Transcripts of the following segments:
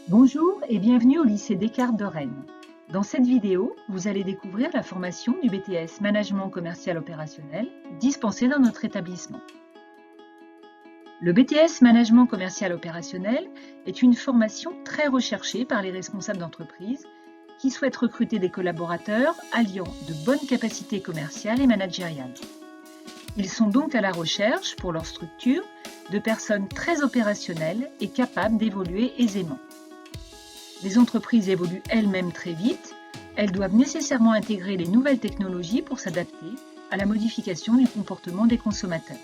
Bonjour et bienvenue au lycée Descartes de Rennes. Dans cette vidéo, vous allez découvrir la formation du BTS Management Commercial Opérationnel dispensée dans notre établissement. Le BTS Management Commercial Opérationnel est une formation très recherchée par les responsables d'entreprise qui souhaitent recruter des collaborateurs alliant de bonnes capacités commerciales et managériales. Ils sont donc à la recherche, pour leur structure, de personnes très opérationnelles et capables d'évoluer aisément. Les entreprises évoluent elles-mêmes très vite, elles doivent nécessairement intégrer les nouvelles technologies pour s'adapter à la modification du comportement des consommateurs.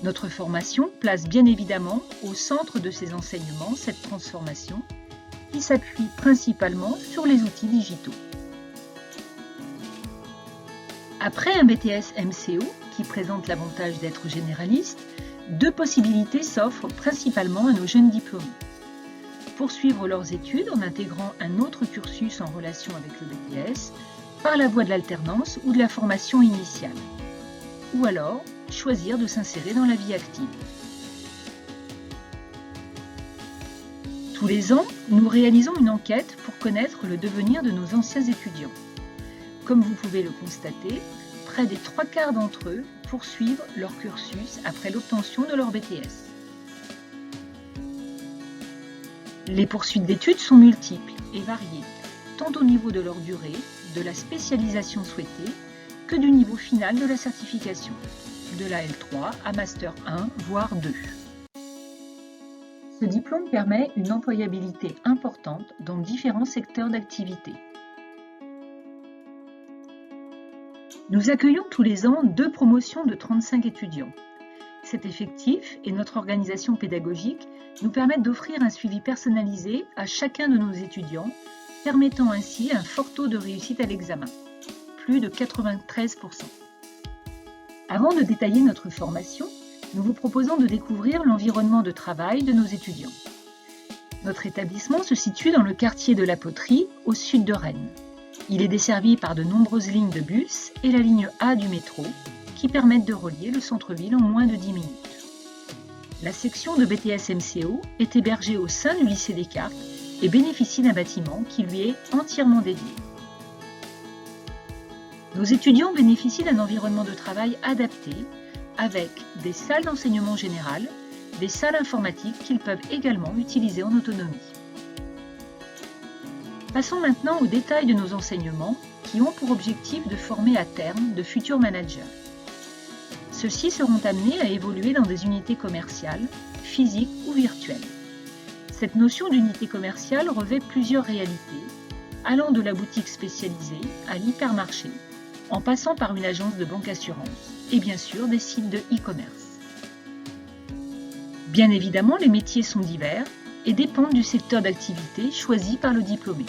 Notre formation place bien évidemment au centre de ces enseignements cette transformation qui s'appuie principalement sur les outils digitaux. Après un BTS MCO qui présente l'avantage d'être généraliste, deux possibilités s'offrent principalement à nos jeunes diplômés. Poursuivre leurs études en intégrant un autre cursus en relation avec le BTS par la voie de l'alternance ou de la formation initiale. Ou alors, choisir de s'insérer dans la vie active. Tous les ans, nous réalisons une enquête pour connaître le devenir de nos anciens étudiants. Comme vous pouvez le constater, près des 3/4 d'entre eux poursuivent leur cursus après l'obtention de leur BTS. Les poursuites d'études sont multiples et variées, tant au niveau de leur durée, de la spécialisation souhaitée, que du niveau final de la certification, de la L3 à Master 1, voire 2. Ce diplôme permet une employabilité importante dans différents secteurs d'activité. Nous accueillons tous les ans 2 promotions de 35 étudiants. Cet effectif et notre organisation pédagogique nous permettent d'offrir un suivi personnalisé à chacun de nos étudiants, permettant ainsi un fort taux de réussite à l'examen, plus de 93%. Avant de détailler notre formation, nous vous proposons de découvrir l'environnement de travail de nos étudiants. Notre établissement se situe dans le quartier de la Poterie, au sud de Rennes. Il est desservi par de nombreuses lignes de bus et la ligne A du métro, qui permettent de relier le centre-ville en moins de 10 minutes. La section de BTS MCO est hébergée au sein du lycée Descartes et bénéficie d'un bâtiment qui lui est entièrement dédié. Nos étudiants bénéficient d'un environnement de travail adapté avec des salles d'enseignement général, des salles informatiques qu'ils peuvent également utiliser en autonomie. Passons maintenant aux détails de nos enseignements qui ont pour objectif de former à terme de futurs managers. Ceux-ci seront amenés à évoluer dans des unités commerciales, physiques ou virtuelles. Cette notion d'unité commerciale revêt plusieurs réalités, allant de la boutique spécialisée à l'hypermarché, en passant par une agence de banque assurance et bien sûr des sites de e-commerce. Bien évidemment, les métiers sont divers et dépendent du secteur d'activité choisi par le diplômé.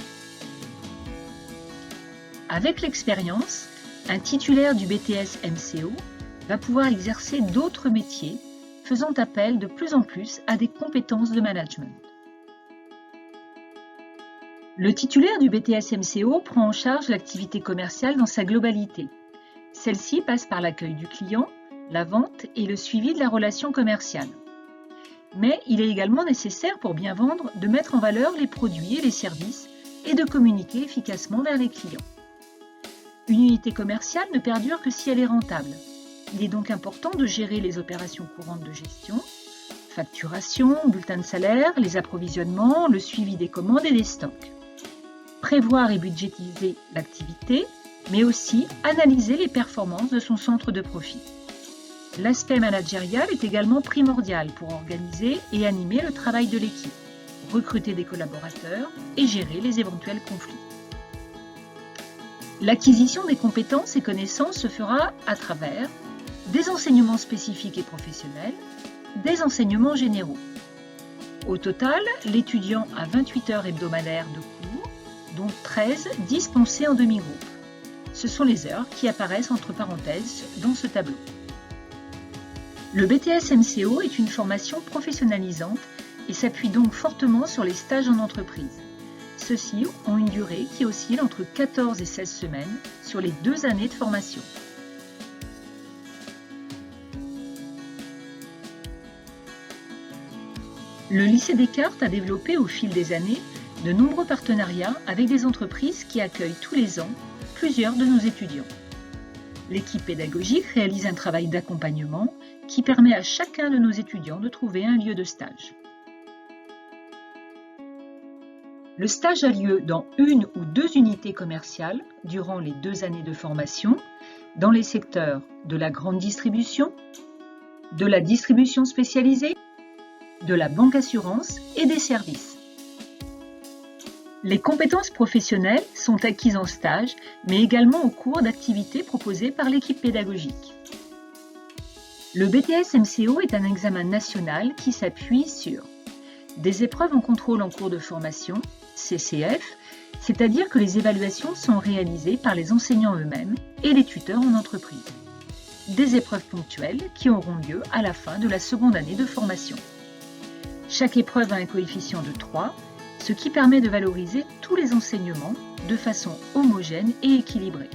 Avec l'expérience, un titulaire du BTS MCO va pouvoir exercer d'autres métiers, faisant appel de plus en plus à des compétences de management. Le titulaire du BTS MCO prend en charge l'activité commerciale dans sa globalité. Celle-ci passe par l'accueil du client, la vente et le suivi de la relation commerciale. Mais il est également nécessaire pour bien vendre de mettre en valeur les produits et les services et de communiquer efficacement vers les clients. Une unité commerciale ne perdure que si elle est rentable. Il est donc important de gérer les opérations courantes de gestion, facturation, bulletin de salaire, les approvisionnements, le suivi des commandes et des stocks. Prévoir et budgétiser l'activité, mais aussi analyser les performances de son centre de profit. L'aspect managérial est également primordial pour organiser et animer le travail de l'équipe, recruter des collaborateurs et gérer les éventuels conflits. L'acquisition des compétences et connaissances se fera à travers des enseignements spécifiques et professionnels, des enseignements généraux. Au total, l'étudiant a 28 heures hebdomadaires de cours, dont 13 dispensées en demi-groupe. Ce sont les heures qui apparaissent entre parenthèses dans ce tableau. Le BTS MCO est une formation professionnalisante et s'appuie donc fortement sur les stages en entreprise. Ceux-ci ont une durée qui oscille entre 14 et 16 semaines sur les 2 années de formation. Le lycée Descartes a développé au fil des années de nombreux partenariats avec des entreprises qui accueillent tous les ans plusieurs de nos étudiants. L'équipe pédagogique réalise un travail d'accompagnement qui permet à chacun de nos étudiants de trouver un lieu de stage. Le stage a lieu dans une ou deux unités commerciales durant les 2 années de formation, dans les secteurs de la grande distribution, de la distribution spécialisée, de la banque assurance et des services. Les compétences professionnelles sont acquises en stage, mais également au cours d'activités proposées par l'équipe pédagogique. Le BTS MCO est un examen national qui s'appuie sur des épreuves en contrôle en cours de formation, CCF, c'est-à-dire que les évaluations sont réalisées par les enseignants eux-mêmes et les tuteurs en entreprise. Des épreuves ponctuelles qui auront lieu à la fin de la seconde année de formation. Chaque épreuve a un coefficient de 3, ce qui permet de valoriser tous les enseignements de façon homogène et équilibrée.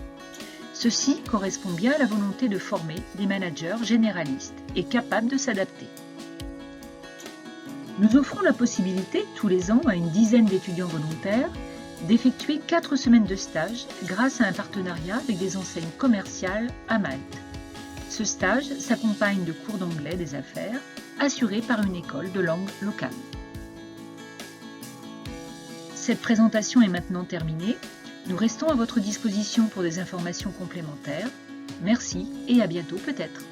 Ceci correspond bien à la volonté de former des managers généralistes et capables de s'adapter. Nous offrons la possibilité, tous les ans, à une dizaine d'étudiants volontaires, d'effectuer 4 semaines de stage grâce à un partenariat avec des enseignes commerciales à Malte. Ce stage s'accompagne de cours d'anglais des affaires assurés par une école de langue locale. Cette présentation est maintenant terminée. Nous restons à votre disposition pour des informations complémentaires. Merci et à bientôt peut-être.